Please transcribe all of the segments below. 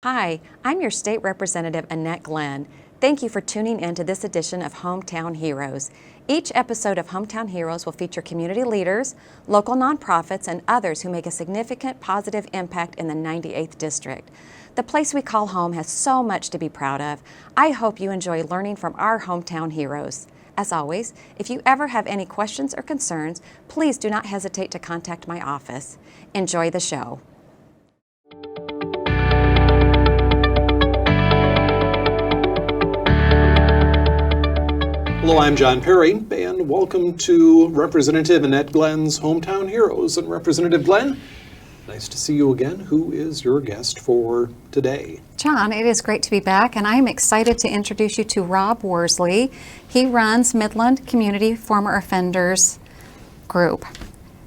Hi, I'm your State Representative Annette Glenn. Thank you for tuning in to this edition of Hometown Heroes. Each episode of Hometown Heroes will feature community leaders, local nonprofits, and others who make a significant positive impact in the 98th District. The place we call home has so much to be proud of. I hope you enjoy learning from our hometown heroes. As always, if you ever have any questions or concerns, please do not hesitate to contact my office. Enjoy the show. Hello, I'm John Perry, and welcome to Representative Annette Glenn's Hometown Heroes. And Representative Glenn, nice to see you again. Who is your guest for today? John, it is great to be back, and I'm excited to introduce you to Rob Worsley. He runs Midland Community Former Offenders Group.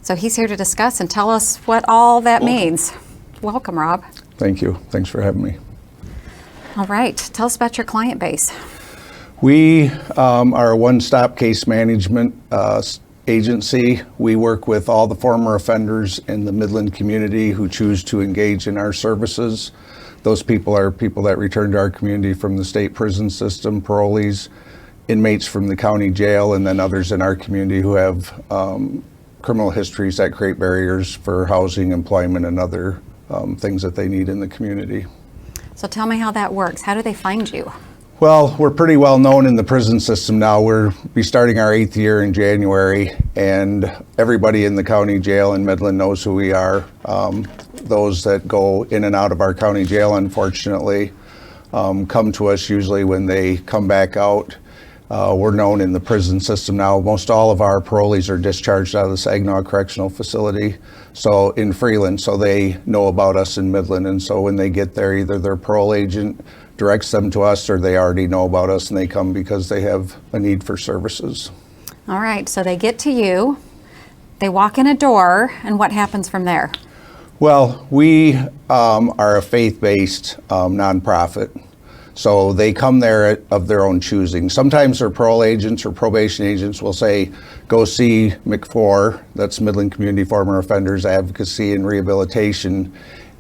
So he's here to discuss and tell us what all that means. Welcome, Rob. Thank you. Thanks for having me. All right. Tell us about your client base. We are a one-stop case management agency. We work with all the former offenders in the Midland community who choose to engage in our services. Those people are people that return to our community from the state prison system, parolees, inmates from the county jail, and then others in our community who have criminal histories that create barriers for housing, employment, and other things that they need in the community. So tell me how that works. How do they find you? Well, we're pretty well known in the prison system now. We'll be starting our 8th year in January, and everybody in the county jail in Midland knows who we are. Those that go in and out of our county jail, unfortunately, come to us usually when they come back out. We're known in the prison system now. Most all of our parolees are discharged out of the Saginaw Correctional Facility, so in Freeland, so they know about us in Midland. And so when they get there, either their parole agent directs them to us, or they already know about us and they come because they have a need for services. All right, so they get to you, they walk in a door, and what happens from there? Well, we are a faith-based nonprofit, so they come there of their own choosing. Sometimes their parole agents or probation agents will say, go see MCFOR, that's Midland Community Former Offenders Advocacy and Rehabilitation,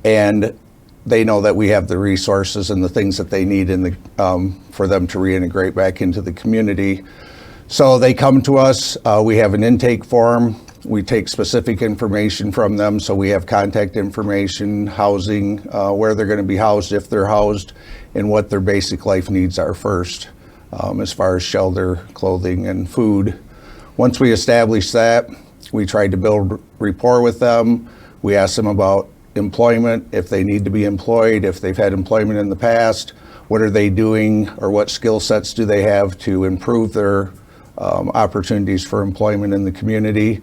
and they know that we have the resources and the things that they need for them to reintegrate back into the community. So they come to us, we have an intake form, we take specific information from them, so we have contact information, housing, where they're going to be housed if they're housed, and what their basic life needs are first, as far as shelter, clothing, and food. Once we establish that, we try to build rapport with them. We ask them about employment, if they need to be employed, if they've had employment in the past, what are they doing, or what skill sets do they have to improve their opportunities for employment in the community.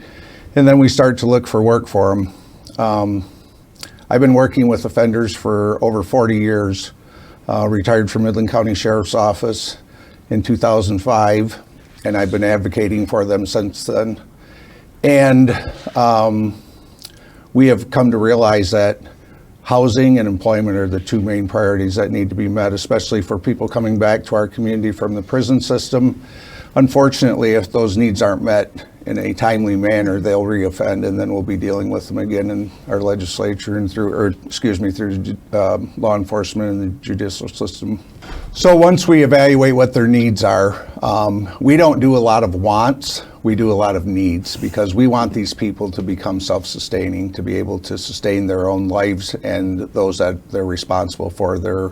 And then we start to look for work for them. I've been working with offenders for over 40 years, retired from Midland County Sheriff's Office in 2005, and I've been advocating for them since then. And we have come to realize that housing and employment are the two main priorities that need to be met, especially for people coming back to our community from the prison system. Unfortunately, if those needs aren't met in a timely manner, they'll reoffend, and then we'll be dealing with them again in our legislature and through law enforcement and the judicial system. So once we evaluate what their needs are, we don't do a lot of wants, we do a lot of needs, because we want these people to become self-sustaining, to be able to sustain their own lives and those that they're responsible for, their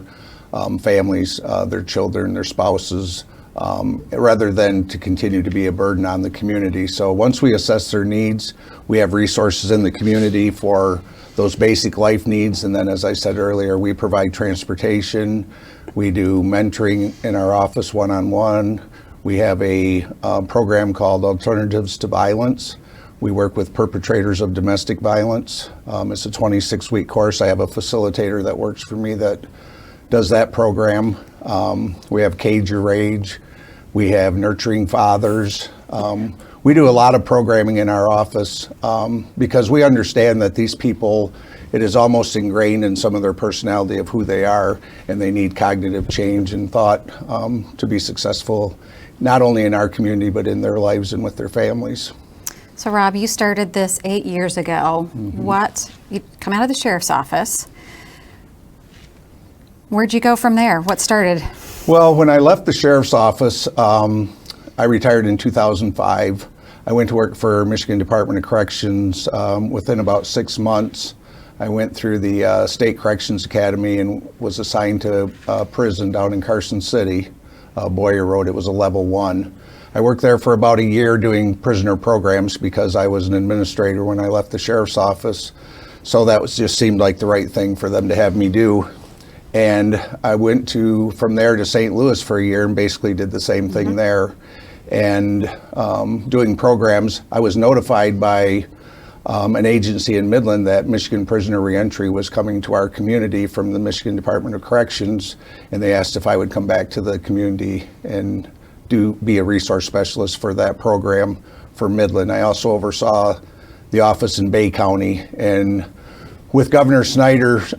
families, their children, their spouses, rather than to continue to be a burden on the community. So once we assess their needs, we have resources in the community for those basic life needs. And then, as I said earlier, we provide transportation. We do mentoring in our office one-on-one. We have a program called Alternatives to Violence. We work with perpetrators of domestic violence. It's a 26-week course. I have a facilitator that works for me that does that program. We have Cage Your Rage. We have Nurturing Fathers. We do a lot of programming in our office because we understand that these people, it is almost ingrained in some of their personality of who they are, and they need cognitive change and thought to be successful, not only in our community, but in their lives and with their families. So Rob, you started this 8 years ago. You come out of the sheriff's office. Where'd you go from there? What started? Well, when I left the sheriff's office, I retired in 2005. I went to work for Michigan Department of Corrections. Within about 6 months, I went through the State Corrections Academy and was assigned to a prison down in Carson City, Boyer Road. It was a level 1. I worked there for about a year doing prisoner programs because I was an administrator when I left the sheriff's office. So that just seemed like the right thing for them to have me do. And I went from there to St. Louis for a year and basically did the same thing there. And doing programs, I was notified by an agency in Midland that Michigan Prisoner Reentry was coming to our community from the Michigan Department of Corrections, and they asked if I would come back to the community and be a resource specialist for that program for Midland. I also oversaw the office in Bay County, and with Governor Snyder's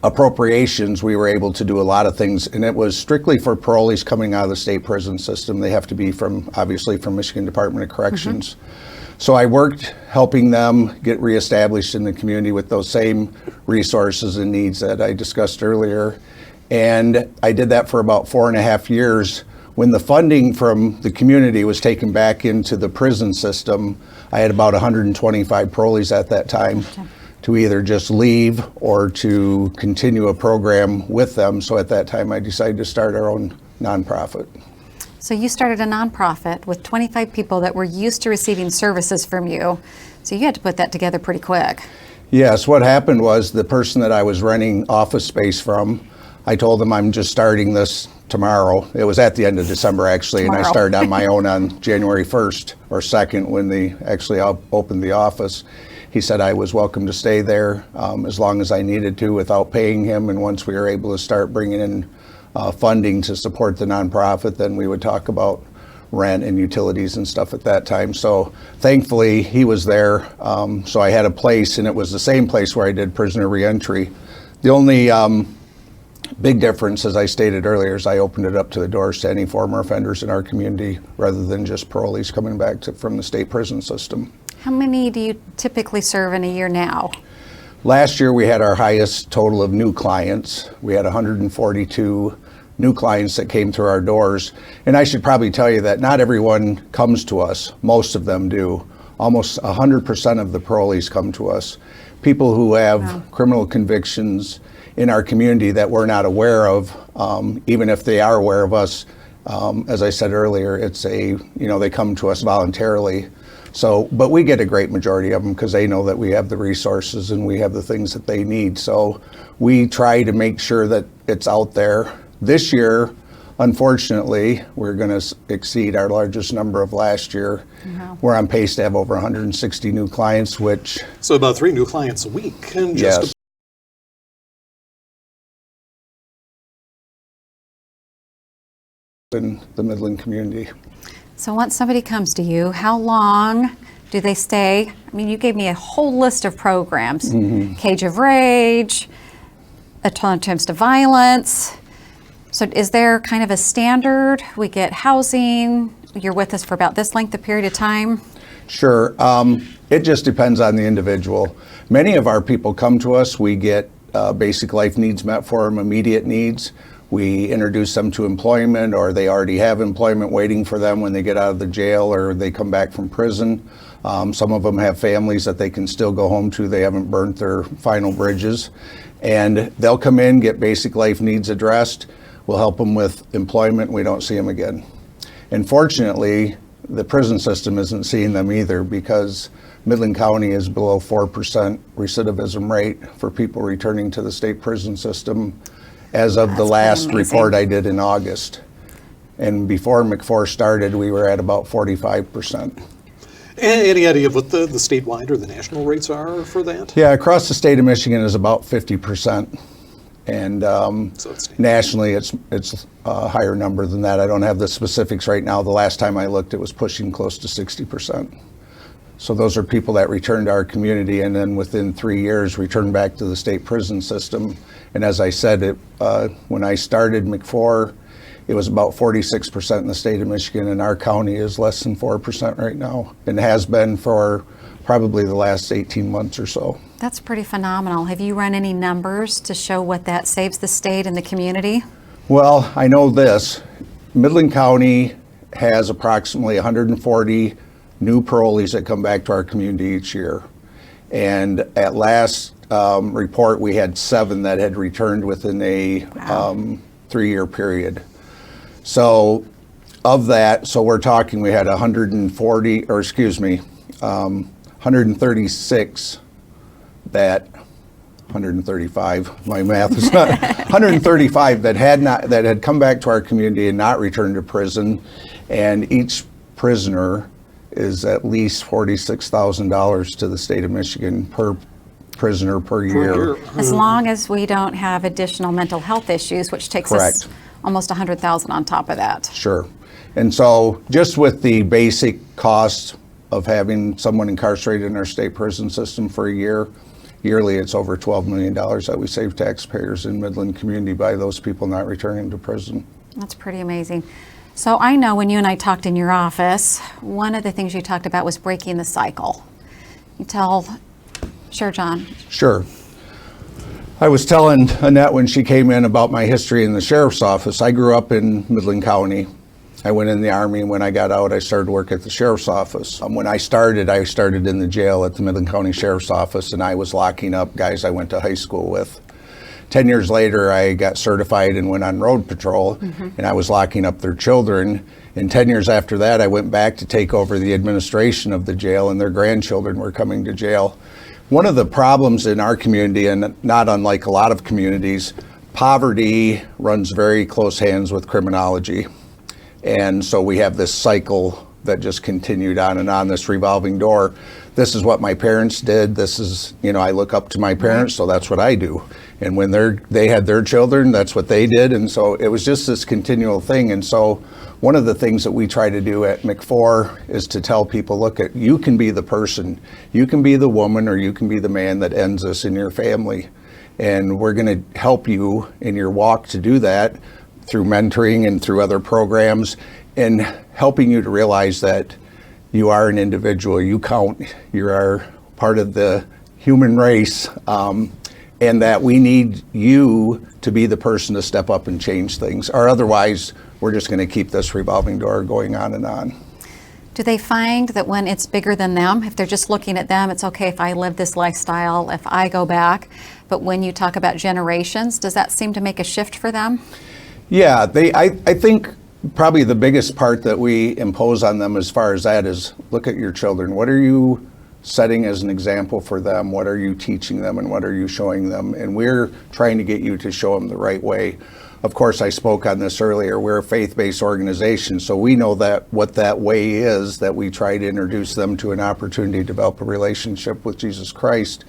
appropriations, we were able to do a lot of things, and it was strictly for parolees coming out of the state prison system. They have to be obviously from Michigan Department of Corrections. So I worked helping them get reestablished in the community with those same resources and needs that I discussed earlier. And I did that for about 4.5 years. When the funding from the community was taken back into the prison system, I had about 125 parolees at that time to either just leave or to continue a program with them. So at that time, I decided to start our own nonprofit. So you started a nonprofit with 25 people that were used to receiving services from you. So you had to put that together pretty quick. Yes, what happened was the person that I was renting office space from, I told them I'm just starting this tomorrow. It was at the end of December actually, and I started on my own on January 1st or 2nd when they actually opened the office. He said I was welcome to stay there as long as I needed to without paying him, and once we were able to start bringing in funding to support the nonprofit, then we would talk about rent and utilities and stuff at that time. So thankfully he was there, so I had a place, and it was the same place where I did prisoner reentry. The only big difference, as I stated earlier, is I opened it up to the doors to any former offenders in our community rather than just parolees coming back from the state prison system. How many do you typically serve in a year now? Last year we had our highest total of new clients. We had 142 new clients that came through our doors. And I should probably tell you that not everyone comes to us. Most of them do. Almost 100% of the parolees come to us. People who have criminal convictions in our community that we're not aware of, even if they are aware of us. As I said earlier, they come to us voluntarily. So, but we get a great majority of them because they know that we have the resources and we have the things that they need. So we try to make sure that it's out there. This year, unfortunately, we're going to exceed our largest number of last year. We're on pace to have over 160 new clients, which... So about 3 new clients a week. And just yes. In the Midland community. So once somebody comes to you, how long do they stay? I mean, you gave me a whole list of programs. Cage of Rage, Alternatives to Violence. So is there kind of a standard? We get housing, you're with us for about this length of period of time? Sure. It just depends on the individual. Many of our people come to us, we get basic life needs met for them, immediate needs. We introduce them to employment, or they already have employment waiting for them when they get out of the jail or they come back from prison. Some of them have families that they can still go home to. They haven't burnt their final bridges. And they'll come in, get basic life needs addressed. We'll help them with employment. We don't see them again. And fortunately, the prison system isn't seeing them either because Midland County is below 4% recidivism rate for people returning to the state prison system as of the last report I did in August. And before McFor started, we were at about 45%. Any idea of what the statewide or the national rates are for that? Yeah, across the state of Michigan is about 50%. And so nationally, it's a higher number than that. I don't have the specifics right now. The last time I looked, it was pushing close to 60%. So those are people that return to our community and then within 3 years return back to the state prison system. And as I said, when I started McFor, it was about 46% in the state of Michigan, and our county is less than 4% right now, and has been for probably the last 18 months or so. That's pretty phenomenal. Have you run any numbers to show what that saves the state and the community? Well, I know this. Midland County has approximately 140 new parolees that come back to our community each year. And at last report, we had 7 that had returned within a 3-year period. So of that, so we're talking, we had 136 that 135, my math is not 135 that had come back to our community and not returned to prison, and each prisoner is at least $46,000 to the state of Michigan per prisoner per year. As long as we don't have additional mental health issues, which takes Correct. us almost $100,000 on top of that. Sure. And so just with the basic cost of having someone incarcerated in our state prison system for a year, yearly it's over $12 million that we save taxpayers in Midland community by those people not returning to prison. That's pretty amazing. So I know when you and I talked in your office, one of the things you talked about was breaking the cycle. Sure, John. Sure. I was telling Annette when she came in about my history in the sheriff's office. I grew up in Midland County. I went in the Army, and when I got out, I started work at the sheriff's office. When I started in the jail at the Midland County Sheriff's Office, and I was locking up guys I went to high school with. 10 years later, I got certified and went on road patrol, and I was locking up their children. And 10 years after that, I went back to take over the administration of the jail, and their grandchildren were coming to jail. One of the problems in our community, and not unlike a lot of communities, poverty runs very close hands with criminology. And so we have this cycle that just continued on and on, this revolving door. This is what my parents did. This is, I look up to my parents, so that's what I do. And when they had their children, that's what they did. And so it was just this continual thing. And so one of the things that we try to do at MCTV is to tell people, look, you can be the person, you can be the woman, or you can be the man that ends this in your family. And we're going to help you in your walk to do that through mentoring and through other programs, and helping you to realize that you are an individual, you count, you are part of the human race, and that we need you to be the person to step up and change things, or otherwise we're just going to keep this revolving door going on and on. Do they find that when it's bigger than them, if they're just looking at them, it's okay if I live this lifestyle, if I go back, but when you talk about generations, does that seem to make a shift for them? Yeah, I think probably the biggest part that we impose on them as far as that is, look at your children. What are you setting as an example for them? What are you teaching them, and what are you showing them? And we're trying to get you to show them the right way. Of course, I spoke on this earlier. We're a faith-based organization, so we know that what that way is, that we try to introduce them to an opportunity to develop a relationship with Jesus Christ.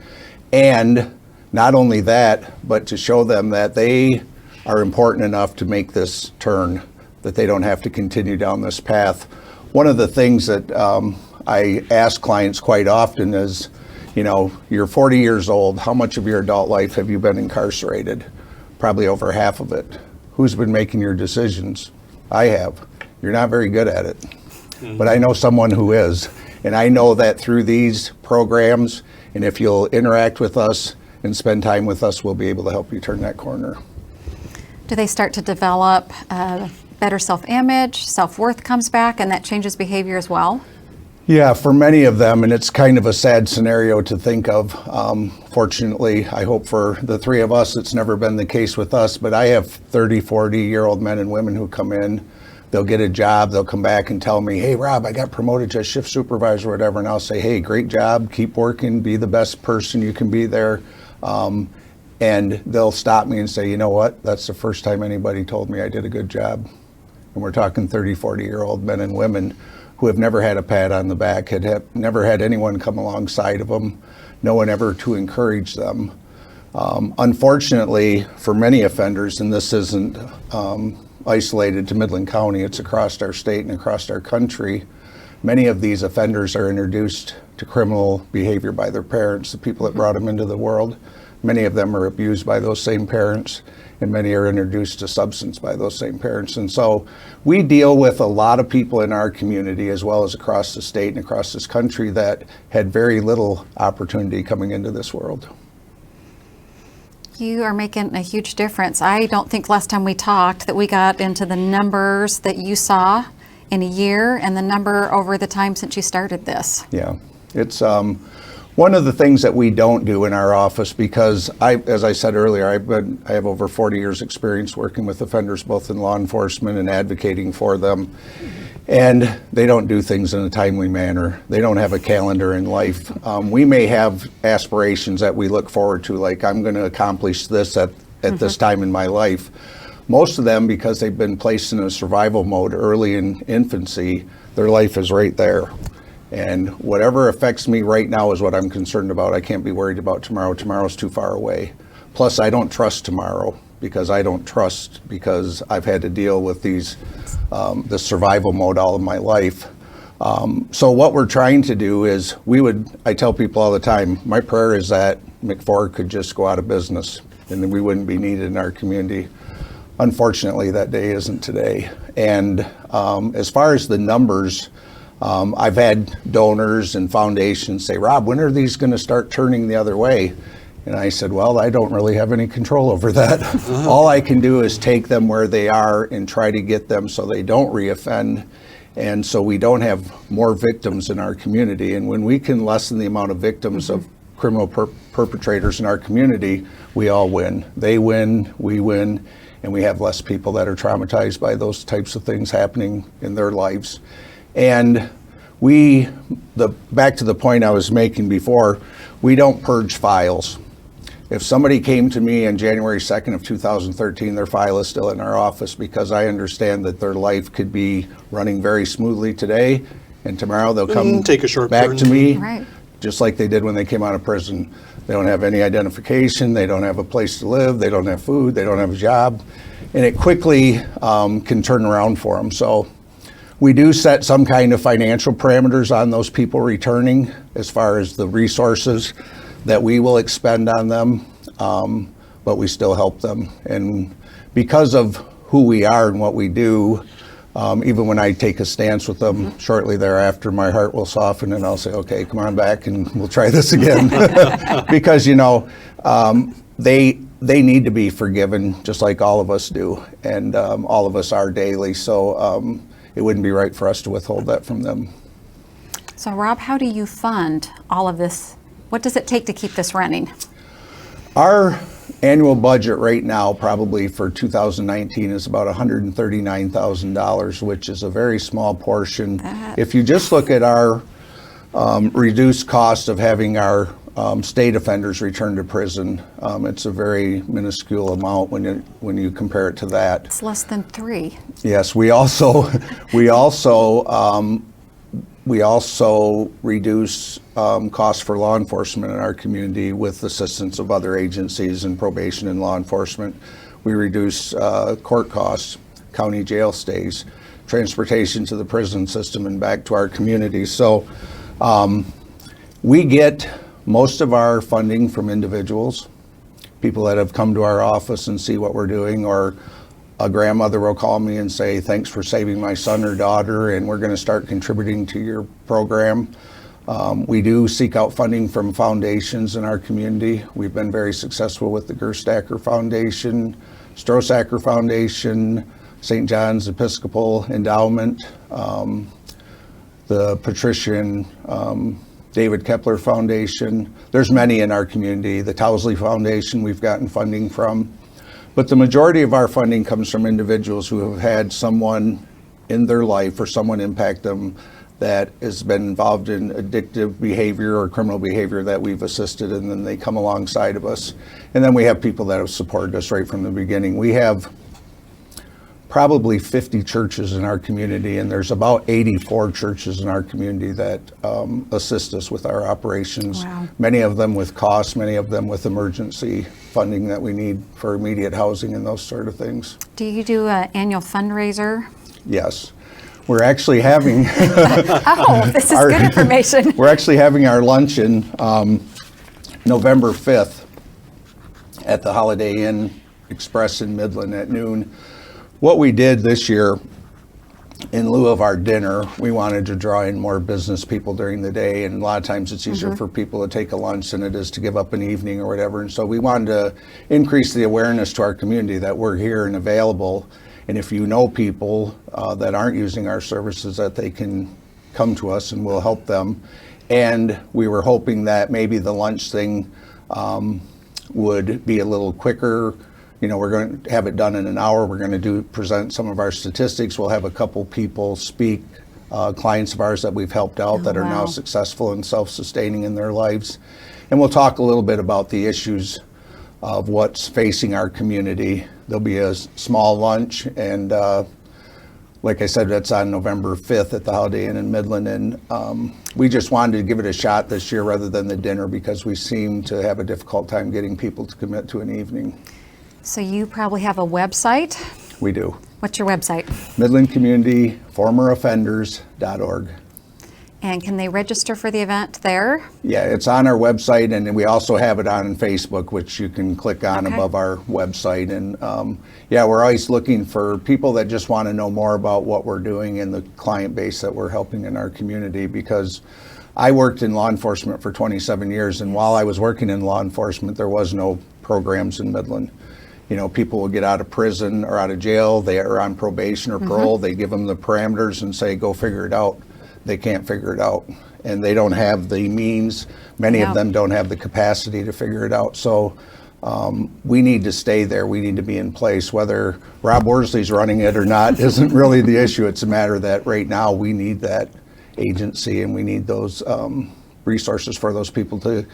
And not only that, but to show them that they are important enough to make this turn, that they don't have to continue down this path. One of the things that I ask clients quite often is, you're 40 years old, how much of your adult life have you been incarcerated? Probably over half of it. Who's been making your decisions? I have. You're not very good at it. But I know someone who is. And I know that through these programs, and if you'll interact with us and spend time with us, we'll be able to help you turn that corner. Do they start to develop better self-image, self-worth comes back, and that changes behavior as well? Yeah, for many of them, and it's kind of a sad scenario to think of. Fortunately, I hope for the 3 of us, it's never been the case with us, but I have 30, 40-year-old men and women who come in, they'll get a job, they'll come back and tell me, hey, Rob, I got promoted to shift supervisor or whatever, and I'll say, hey, great job, keep working, be the best person you can be there. And they'll stop me and say, you know what, that's the first time anybody told me I did a good job. And we're talking 30, 40-year-old men and women who have never had a pat on the back, had never had anyone come alongside of them, no one ever to encourage them. Unfortunately, for many offenders, and this isn't isolated to Midland County, it's across our state and across our country, many of these offenders are introduced to criminal behavior by their parents, the people that brought them into the world. Many of them are abused by those same parents, and many are introduced to substance by those same parents. And so we deal with a lot of people in our community, as well as across the state and across this country, that had very little opportunity coming into this world. You are making a huge difference. I don't think last time we talked that we got into the numbers that you saw in a year and the number over the time since you started this. Yeah, it's one of the things that we don't do in our office, because as I said earlier, I have over 40 years experience working with offenders, both in law enforcement and advocating for them. And they don't do things in a timely manner. They don't have a calendar in life. We may have aspirations that we look forward to, like I'm going to accomplish this at this time in my life. Most of them, because they've been placed in a survival mode early in infancy, their life is right there. And whatever affects me right now is what I'm concerned about. I can't be worried about tomorrow. Tomorrow's too far away. Plus, I don't trust tomorrow, because I've had to deal with the survival mode all of my life. So what we're trying to do is, I tell people all the time, my prayer is that McFord could just go out of business and then we wouldn't be needed in our community. Unfortunately, that day isn't today. And as far as the numbers, I've had donors and foundations say, Rob, when are these going to start turning the other way? And I said, well, I don't really have any control over that. All I can do is take them where they are and try to get them so they don't reoffend, and so we don't have more victims in our community. And when we can lessen the amount of victims of criminal perpetrators in our community, we all win. They win, we win, and we have less people that are traumatized by those types of things happening in their lives. And back to the point I was making before, we don't purge files. If somebody came to me on January 2nd of 2013, their file is still in our office, because I understand that their life could be running very smoothly today, and tomorrow they'll come take a short back turn. to me, Right. just like they did when they came out of prison. They don't have any identification, they don't have a place to live, they don't have food, they don't have a job, and it quickly can turn around for them. So we do set some kind of financial parameters on those people returning, as far as the resources that we will expend on them, but we still help them. And because of who we are and what we do, even when I take a stance with them, shortly thereafter, my heart will soften and I'll say, okay, come on back and we'll try this again. Because, they need to be forgiven, just like all of us do, and all of us are daily. So it wouldn't be right for us to withhold that from them. So Rob, how do you fund all of this? What does it take to keep this running? Our annual budget right now, probably for 2019, is about $139,000, which is a very small portion. If you just look at our reduced cost of having our state offenders return to prison, it's a very minuscule amount when you compare it to that. It's less than 3. Yes, we also reduce costs for law enforcement in our community with assistance of other agencies and probation and law enforcement. We reduce court costs, county jail stays, transportation to the prison system and back to our communities. So we get most of our funding from individuals, people that have come to our office and see what we're doing, or a grandmother will call me and say, thanks for saving my son or daughter, and we're going to start contributing to your program. We do seek out funding from foundations in our community. We've been very successful with the Gerstacker Foundation, Strosacker Foundation, St. John's Episcopal Endowment, the Patrician David Kepler Foundation. There's many in our community. The Towsley Foundation we've gotten funding from. But the majority of our funding comes from individuals who have had someone in their life or someone impact them that has been involved in addictive behavior or criminal behavior that we've assisted, and then they come alongside of us. And then we have people that have supported us right from the beginning. We have probably 50 churches in our community, and there's about 84 churches in our community that assist us with our operations. Wow. Many of them with costs, many of them with emergency funding that we need for immediate housing and those sort of things. Do you do an annual fundraiser? Yes. We're actually having Oh, this is good information. we're actually having our luncheon November 5th at the Holiday Inn Express in Midland at noon. What we did this year, in lieu of our dinner, we wanted to draw in more business people during the day, and a lot of times it's easier for people to take a lunch than it is to give up an evening or whatever. And so we wanted to increase the awareness to our community that we're here and available, and if you know people that aren't using our services, that they can come to us and we'll help them. And we were hoping that maybe the lunch thing would be a little quicker. You know, we're going to have it done in an hour. We're going to present some of our statistics. We'll have a couple people speak, clients of ours that we've helped out that are now successful and self-sustaining in their lives. And we'll talk a little bit about the issues of what's facing our community. There'll be a small lunch, and like I said, that's on November 5th at the Holiday Inn in Midland. And we just wanted to give it a shot this year rather than the dinner, because we seem to have a difficult time getting people to commit to an evening. So you probably have a website. We do. What's your website? Midland Community Former Offenders.org. And can they register for the event there? Yeah, it's on our website, and we also have it on Facebook, which you can click on above our website. And yeah, we're always looking for people that just want to know more about what we're doing and the client base that we're helping in our community, because I worked in law enforcement for 27 years, and while I was working in law enforcement, there was no programs in Midland. You know, people will get out of prison or out of jail, they are on probation or parole, they give them the parameters and say, go figure it out. They can't figure it out, and they don't have the means. Many of them don't have the capacity to figure it out. So we need to stay there. We need to be in place. Whether Rob Worsley's running it or not isn't really the issue. It's a matter that right now we need that agency, and we need those resources for those people to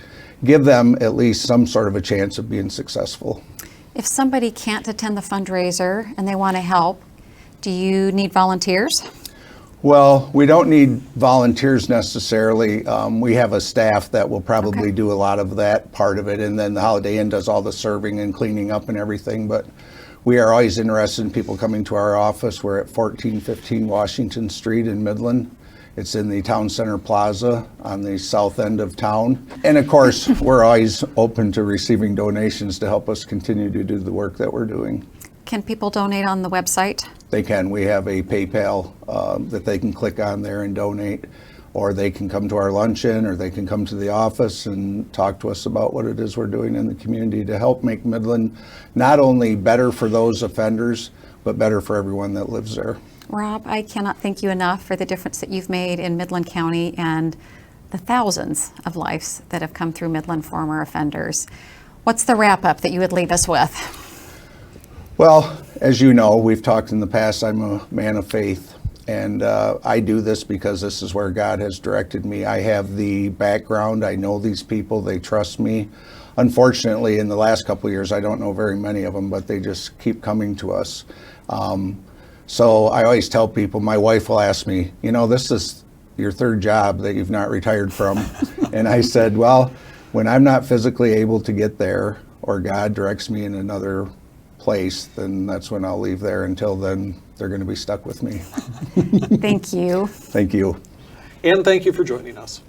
give them at least some sort of a chance of being successful. If somebody can't attend the fundraiser and they want to help, do you need volunteers? Well, we don't need volunteers necessarily. We have a staff that will probably do a lot of that part of it, and then the Holiday Inn does all the serving and cleaning up and everything. But we are always interested in people coming to our office. We're at 1415 Washington Street in Midland. It's in the Town Center Plaza on the south end of town. And of course, we're always open to receiving donations to help us continue to do the work that we're doing. Can people donate on the website? They can. We have a PayPal that they can click on there and donate, or they can come to our luncheon, or they can come to the office and talk to us about what it is we're doing in the community to help make Midland not only better for those offenders, but better for everyone that lives there. Rob, I cannot thank you enough for the difference that you've made in Midland County and the thousands of lives that have come through Midland Former Offenders. What's the wrap-up that you would leave us with? Well, as you know, we've talked in the past, I'm a man of faith, and I do this because this is where God has directed me. I have the background, I know these people, they trust me. Unfortunately, in the last couple of years, I don't know very many of them, but they just keep coming to us. So I always tell people, my wife will ask me, you know, this is your third job that you've not retired from. And I said, well, when I'm not physically able to get there, or God directs me in another place, then that's when I'll leave there. Until then, they're going to be stuck with me. Thank you. Thank you. And thank you for joining us.